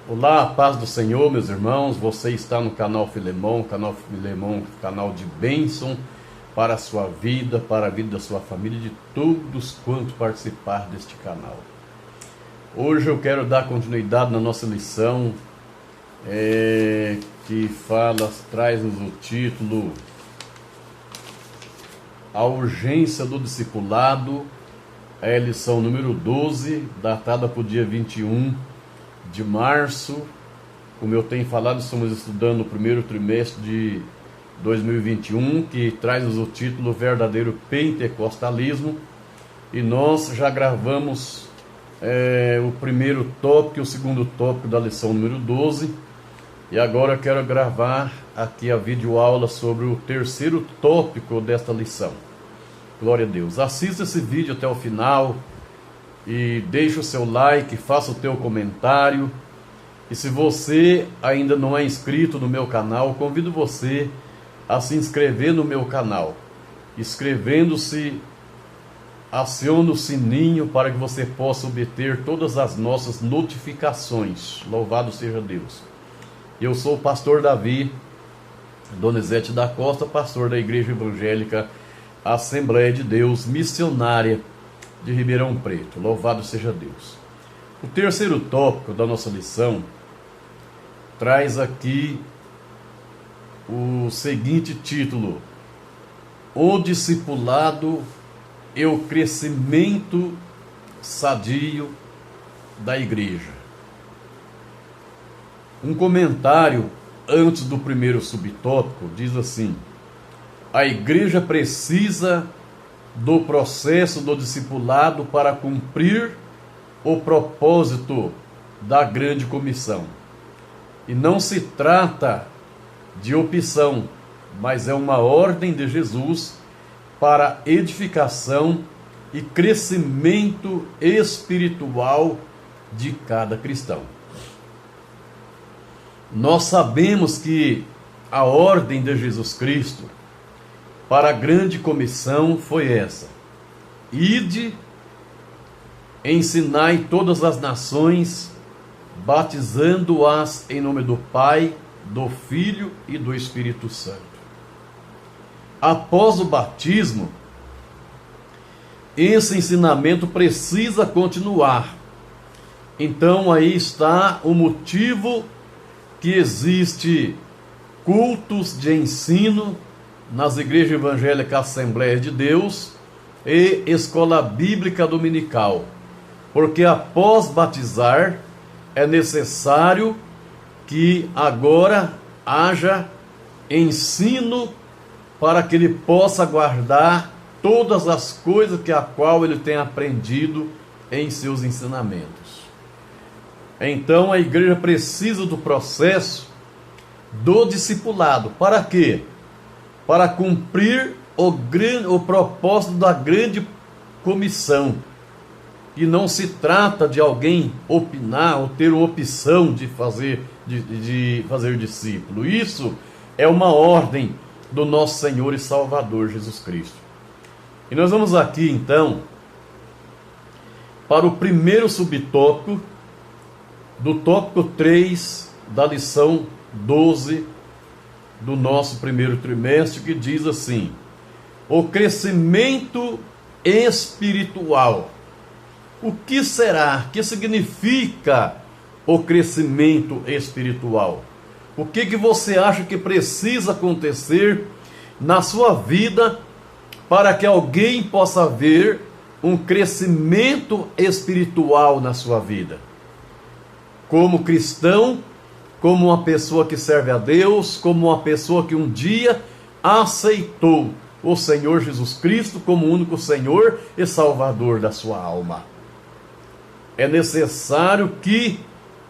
Olá, a paz do Senhor, meus irmãos. Você está no canal Filemon, canal de bênção para a sua vida, para a vida da sua família, de todos quantos participar deste canal. Hoje eu quero dar continuidade na nossa lição, que traz-nos o título A Urgência do Discipulado. É a lição número 12, datada para o dia 21 de março. Como eu tenho falado, estamos estudando o primeiro trimestre de 2021, que traz-nos o título Verdadeiro Pentecostalismo. E nós já gravamos o primeiro tópico e o segundo tópico da lição número 12. E agora eu quero gravar aqui a videoaula sobre o terceiro tópico desta lição. Glória a Deus. Assista esse vídeo até o final e deixe o seu like, faça o teu comentário. E se você ainda não é inscrito no meu canal, convido você a se inscrever no meu canal. Inscrevendo-se, acione o sininho para que você possa obter todas as nossas notificações. Louvado seja Deus. Eu sou o pastor Davi Donizete da Costa, pastor da Igreja Evangélica Assembleia de Deus, missionária de Ribeirão Preto. Louvado seja Deus. O terceiro tópico da nossa lição traz aqui o seguinte título: O discipulado e o crescimento sadio da igreja. Um comentário antes do primeiro subtópico diz assim: a igreja precisa do processo do discipulado para cumprir o propósito da grande comissão. E não se trata de opção, mas é uma ordem de Jesus para edificação e crescimento espiritual de cada cristão. Nós sabemos que a ordem de Jesus Cristo para a grande comissão foi essa: ide, ensinai todas as nações, batizando-as em nome do Pai, do Filho e do Espírito Santo. Após o batismo, esse ensinamento precisa continuar. Então aí está o motivo que existe cultos de ensino nas igrejas evangélicas Assembleia de Deus e escola bíblica dominical, porque após batizar é necessário que agora haja ensino para que ele possa guardar todas as coisas que a qual ele tem aprendido em seus ensinamentos. Então a igreja precisa do processo do discipulado. Para quê? Para cumprir o propósito da grande comissão. E não se trata de alguém opinar ou ter opção de fazer discípulo. Isso é uma ordem do nosso Senhor e Salvador Jesus Cristo. E nós vamos aqui então para o primeiro subtópico do tópico 3 da lição 12 do nosso primeiro trimestre, que diz assim: o crescimento espiritual. O que será? O que significa o crescimento espiritual? O que você acha que precisa acontecer na sua vida para que alguém possa ver um crescimento espiritual na sua vida? Como cristão, como uma pessoa que serve a Deus, como uma pessoa que um dia aceitou o Senhor Jesus Cristo como único Senhor e Salvador da sua alma. É necessário que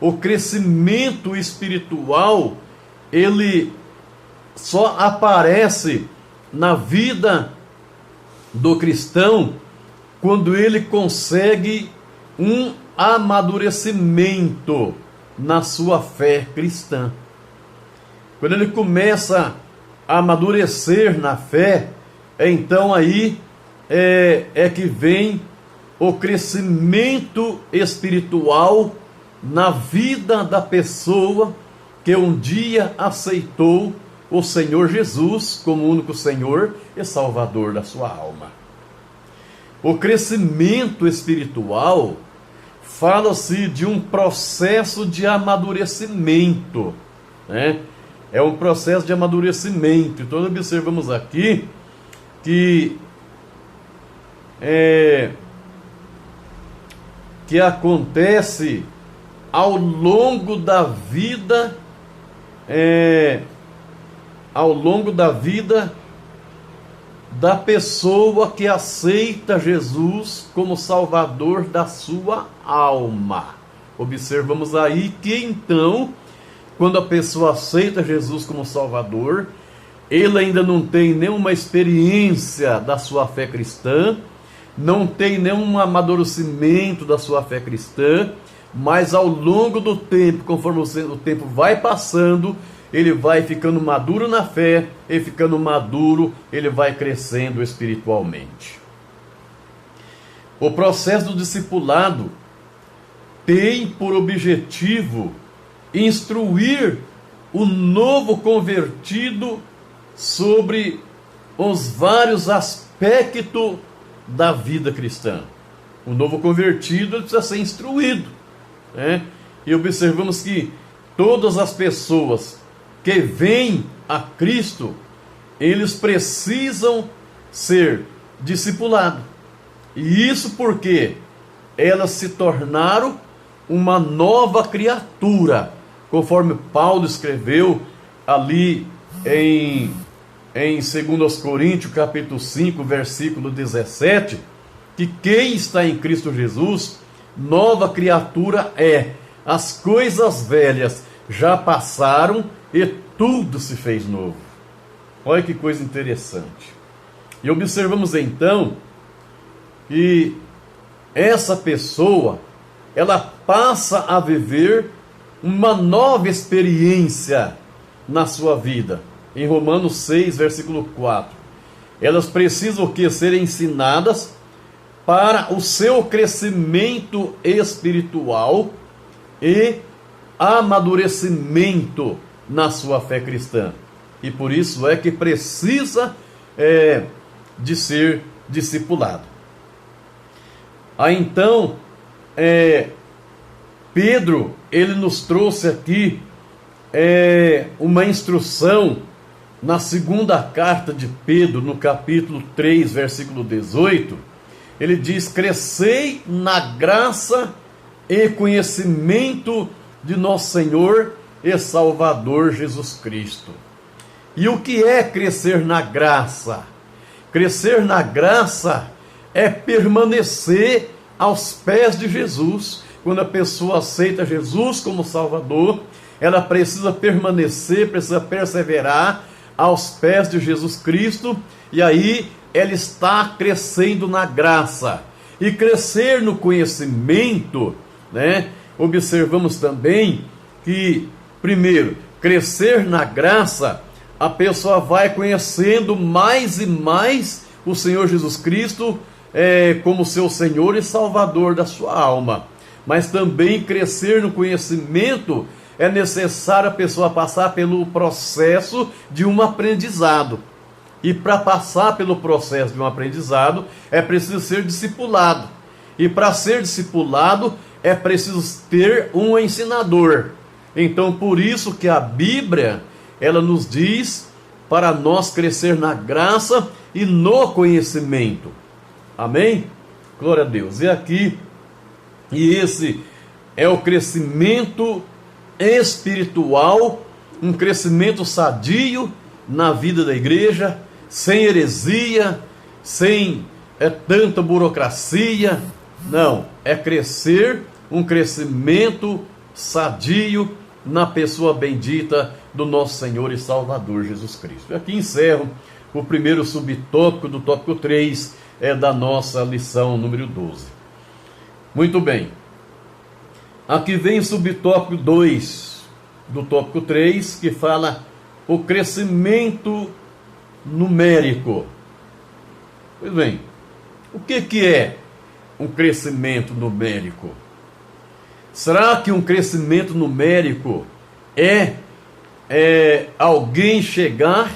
o crescimento espiritual, ele só aparece na vida do cristão quando ele consegue um amadurecimento na sua fé cristã. Quando ele começa a amadurecer na fé, então aí é que vem o crescimento espiritual na vida da pessoa que um dia aceitou o Senhor Jesus como único Senhor e Salvador da sua alma. O crescimento espiritual fala-se de um processo de amadurecimento, né? É um processo de amadurecimento. Então observamos aqui que acontece ao longo da vida, da pessoa que aceita Jesus como Salvador da sua alma. Observamos aí que então, quando a pessoa aceita Jesus como Salvador, ele ainda não tem nenhuma experiência da sua fé cristã, não tem nenhum amadurecimento da sua fé cristã, mas ao longo do tempo, conforme o tempo vai passando, ele vai ficando maduro na fé, e ficando maduro, ele vai crescendo espiritualmente. O processo do discipulado tem por objetivo instruir o novo convertido sobre os vários aspectos da vida cristã. O novo convertido precisa ser instruído, né? E observamos que todas as pessoas que vêm a Cristo, eles precisam ser discipulados. E isso porque elas se tornaram uma nova criatura, conforme Paulo escreveu ali em 2 Coríntios capítulo 5, versículo 17, que quem está em Cristo Jesus, nova criatura é. As coisas velhas já passaram e tudo se fez novo. Olha que coisa interessante. E observamos então que essa pessoa, ela passa a viver uma nova experiência na sua vida. Em Romanos 6, versículo 4. Elas precisam que ser ensinadas para o seu crescimento espiritual e amadurecimento na sua fé cristã. E por isso é que precisa de ser discipulado. Aí então, Pedro, ele nos trouxe aqui uma instrução na segunda carta de Pedro, no capítulo 3, versículo 18, ele diz: crescei na graça e conhecimento de nosso Senhor e Salvador Jesus Cristo. E o que é crescer na graça? Crescer na graça é permanecer aos pés de Jesus. Quando a pessoa aceita Jesus como Salvador, ela precisa permanecer, precisa perseverar aos pés de Jesus Cristo, e aí ela está crescendo na graça. E crescer no conhecimento, né? Observamos também que, primeiro, crescer na graça, a pessoa vai conhecendo mais e mais o Senhor Jesus Cristo como seu Senhor e Salvador da sua alma. Mas também crescer no conhecimento é necessário a pessoa passar pelo processo de um aprendizado. E para passar pelo processo de um aprendizado, é preciso ser discipulado. E para ser discipulado, é preciso ter um ensinador. Então, por isso que a Bíblia, ela nos diz para nós crescer na graça e no conhecimento. Amém? Glória a Deus. E esse é o crescimento espiritual, um crescimento sadio na vida da igreja, sem heresia, sem tanta burocracia. Não, é crescer, um crescimento sadio na pessoa bendita do nosso Senhor e Salvador Jesus Cristo. E aqui encerro o primeiro subtópico do tópico 3 da nossa lição número 12. Muito bem. Aqui vem o subtópico 2 do tópico 3, que fala o crescimento numérico. Pois bem, o que é um crescimento numérico? Será que um crescimento numérico é alguém chegar,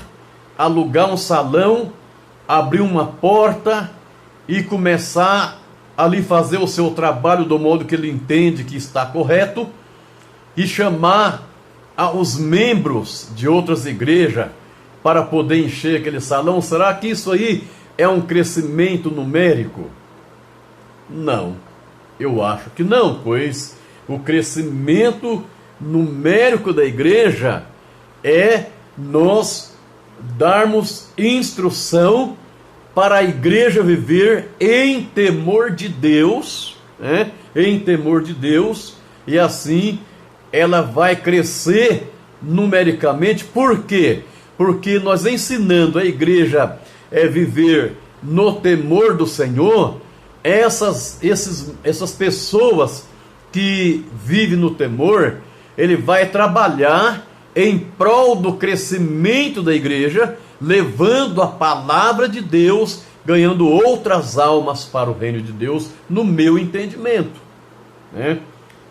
alugar um salão, abrir uma porta e começar ali fazer o seu trabalho do modo que ele entende que está correto e chamar os membros de outras igrejas para poder encher aquele salão? Será que isso aí é um crescimento numérico? Não, eu acho que não, pois o crescimento numérico da igreja é nós darmos instrução para a igreja viver em temor de Deus, né? Em temor de Deus, e assim ela vai crescer numericamente. Por quê? Porque nós ensinando a igreja a viver no temor do Senhor, essas pessoas que vivem no temor, ele vai trabalhar em prol do crescimento da igreja, levando a palavra de Deus, ganhando outras almas para o reino de Deus, no meu entendimento, né?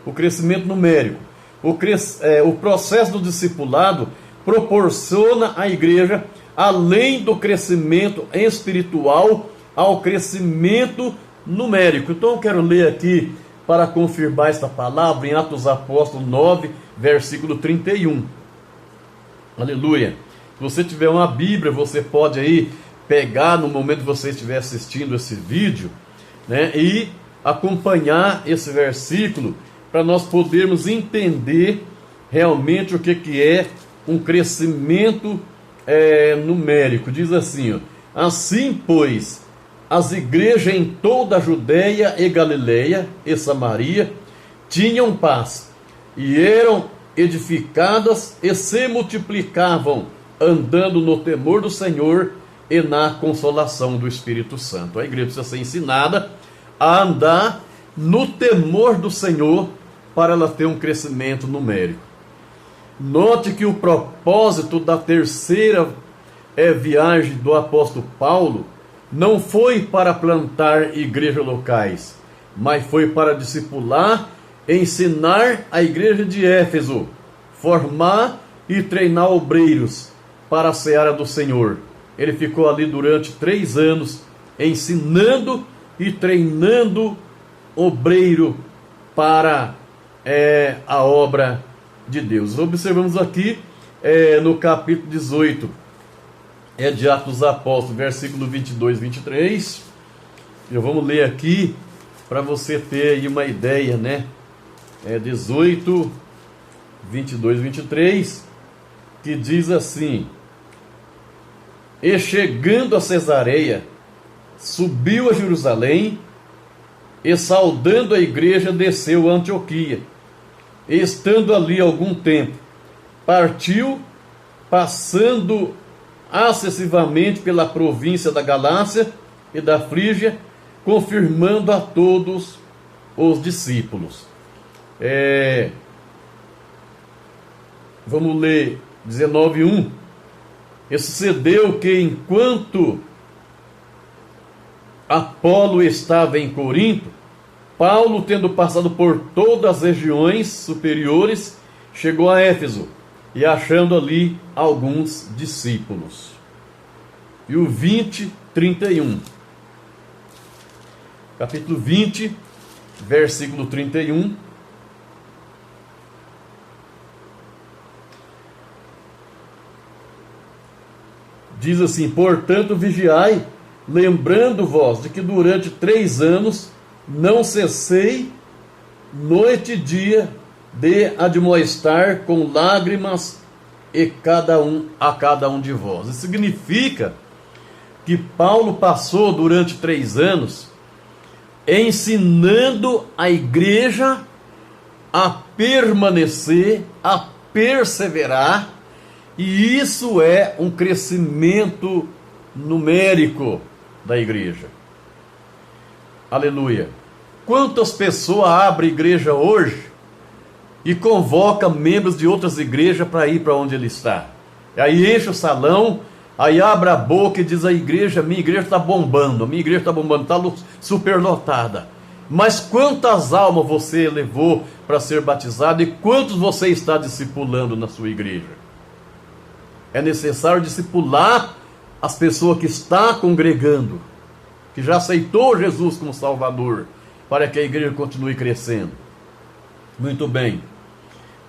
O crescimento numérico, o processo do discipulado proporciona à igreja, além do crescimento espiritual, ao crescimento numérico. Então eu quero ler aqui para confirmar esta palavra em Atos dos Apóstolos 9, versículo 31. Aleluia. Se você tiver uma Bíblia, você pode aí pegar no momento que você estiver assistindo esse vídeo, né, e acompanhar esse versículo para nós podermos entender realmente o que é um crescimento numérico. Diz assim, ó: assim, pois, as igrejas em toda a Judéia e Galileia e Samaria tinham paz, e eram edificadas e se multiplicavam, andando no temor do Senhor e na consolação do Espírito Santo. A igreja precisa ser ensinada a andar no temor do Senhor para ela ter um crescimento numérico. Note que o propósito da terceira viagem do apóstolo Paulo não foi para plantar igrejas locais, mas foi para discipular, ensinar a igreja de Éfeso, formar e treinar obreiros para a seara do Senhor. Ele ficou ali durante 3 anos, ensinando e treinando obreiro para a obra de Deus. Observamos aqui no capítulo 18 de Atos dos Apóstolos, versículo 22 e 23. Eu vamos ler aqui para você ter aí uma ideia, né? 18, 22 e 23, que diz assim: e chegando a Cesareia, subiu a Jerusalém, e saudando a igreja, desceu a Antioquia. E estando ali algum tempo, partiu, passando acessivamente pela província da Galácia e da Frígia, confirmando a todos os discípulos. Vamos ler 19:1. E sucedeu que, enquanto Apolo estava em Corinto, Paulo, tendo passado por todas as regiões superiores, chegou a Éfeso, e achando ali alguns discípulos. E o 20, 31. Capítulo 20, versículo 31. Diz assim: portanto, vigiai, lembrando-vos de que durante 3 anos não cessei noite e dia de admoestar com lágrimas a cada um de vós. Isso significa que Paulo passou durante 3 anos ensinando a igreja a permanecer, a perseverar, e isso é um crescimento numérico da igreja. Aleluia. Quantas pessoas abrem igreja hoje e convoca membros de outras igrejas para ir para onde ele está? Aí enche o salão, aí abre a boca e diz: minha igreja está bombando, está superlotada. Mas quantas almas você levou para ser batizado e quantos você está discipulando na sua igreja? É necessário discipular as pessoas que estão congregando, que já aceitou Jesus como Salvador, para que a igreja continue crescendo. Muito bem.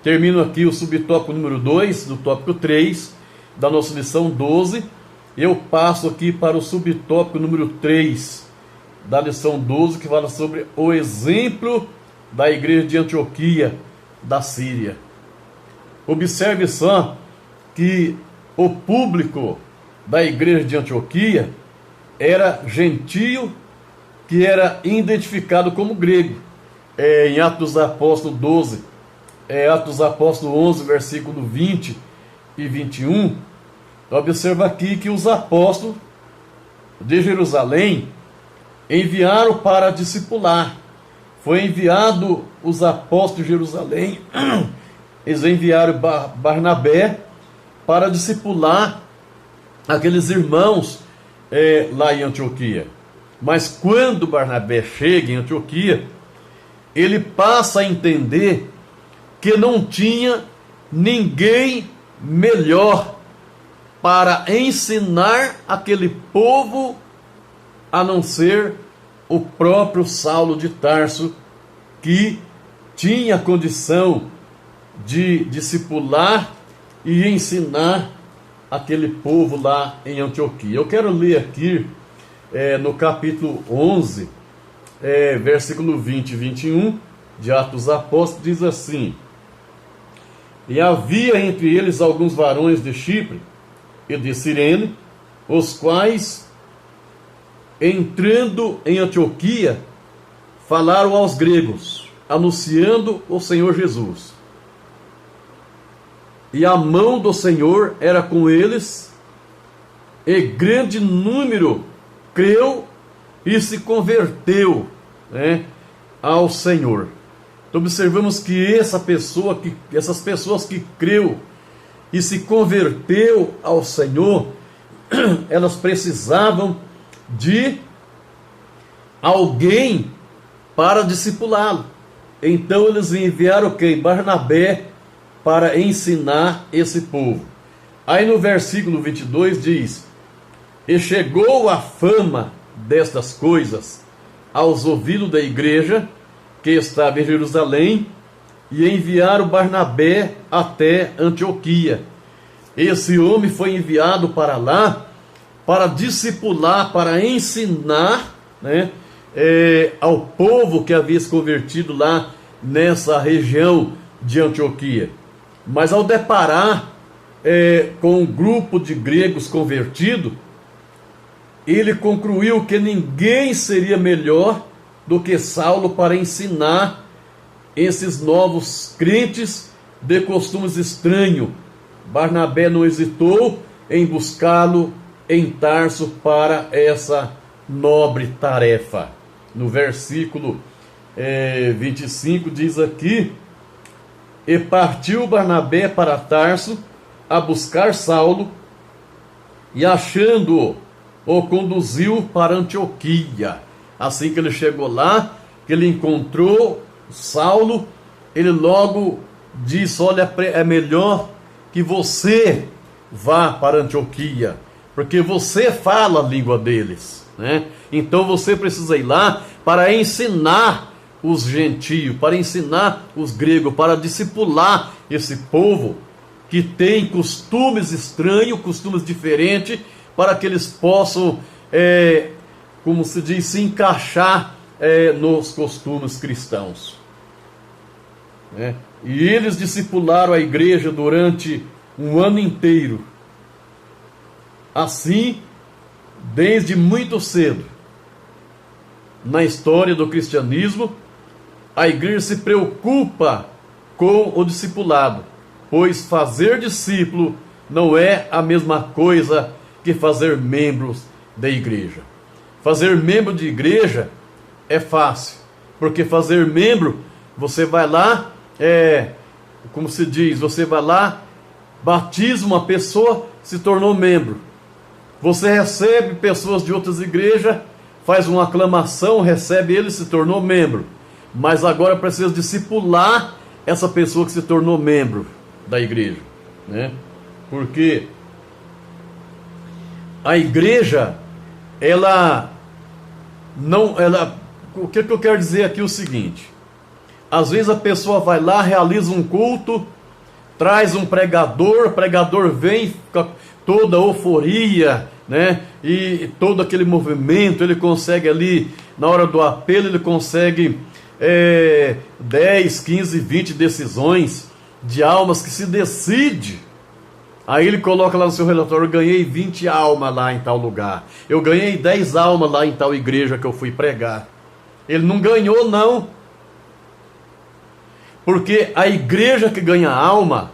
Termino aqui o subtópico número 2, do tópico 3, da nossa lição 12. Eu passo aqui para o subtópico número 3, da lição 12, que fala sobre o exemplo da igreja de Antioquia, da Síria. Observe só que o público da igreja de Antioquia era gentio, que era identificado como grego. Em Atos dos Apóstolos 12, Atos dos Apóstolos 11, versículo 20 e 21, observa aqui que os apóstolos de Jerusalém enviaram para discipular. Foi enviado os apóstolos de Jerusalém, eles enviaram Barnabé para discipular aqueles irmãos lá em Antioquia. Mas quando Barnabé chega em Antioquia, ele passa a entender que não tinha ninguém melhor para ensinar aquele povo a não ser o próprio Saulo de Tarso, que tinha condição de discipular e ensinar aquele povo lá em Antioquia. Eu quero ler aqui no capítulo 11, versículo 20 e 21 de Atos dos Apóstolos, diz assim: e havia entre eles alguns varões de Chipre e de Cirene, os quais, entrando em Antioquia, falaram aos gregos, anunciando o Senhor Jesus. E a mão do Senhor era com eles, e grande número creu e se converteu, ao Senhor. Então observamos que essas pessoas que creu e se converteu ao Senhor, elas precisavam de alguém para discipulá-lo. Então eles enviaram quem? Barnabé, para ensinar esse povo. Aí no versículo 22 diz: e chegou a fama destas coisas aos ouvidos da igreja que estava em Jerusalém, e enviaram Barnabé até Antioquia. Esse homem foi enviado para lá para discipular, para ensinar, ao povo que havia se convertido lá nessa região de Antioquia. Mas ao deparar com um grupo de gregos convertidos, ele concluiu que ninguém seria melhor do que Saulo para ensinar esses novos crentes de costumes estranhos. Barnabé não hesitou em buscá-lo em Tarso para essa nobre tarefa. No versículo 25 diz aqui: e partiu Barnabé para Tarso a buscar Saulo, e achando-o, o conduziu para Antioquia. Assim que ele chegou lá, que ele encontrou Saulo, ele logo disse: olha, é melhor que você vá para Antioquia, porque você fala a língua deles, Então você precisa ir lá para ensinar os gentios, para ensinar os gregos, para discipular esse povo que tem costumes estranhos, costumes diferentes, para que eles possam, como se diz, se encaixar nos costumes cristãos. E eles discipularam a igreja durante um ano inteiro. Assim, desde muito cedo, na história do cristianismo, a igreja se preocupa com o discipulado, pois fazer discípulo não é a mesma coisa que fazer membros da igreja. Fazer membro de igreja é fácil, porque fazer membro, você vai lá, como se diz, você vai lá, batiza uma pessoa, se tornou membro. Você recebe pessoas de outras igrejas, faz uma aclamação, recebe ele e se tornou membro. Mas agora precisa discipular essa pessoa que se tornou membro da igreja, né? Porque a igreja, o que eu quero dizer aqui é o seguinte: às vezes a pessoa vai lá, realiza um culto, traz um pregador, o pregador vem, fica toda euforia, né? E todo aquele movimento, ele consegue ali, na hora do apelo, ele consegue 10, 15, 20 decisões de almas que se decide. Aí ele coloca lá no seu relatório: eu ganhei 20 almas lá em tal lugar, eu ganhei 10 almas lá em tal igreja que eu fui pregar. Ele não ganhou, não. Porque a igreja que ganha alma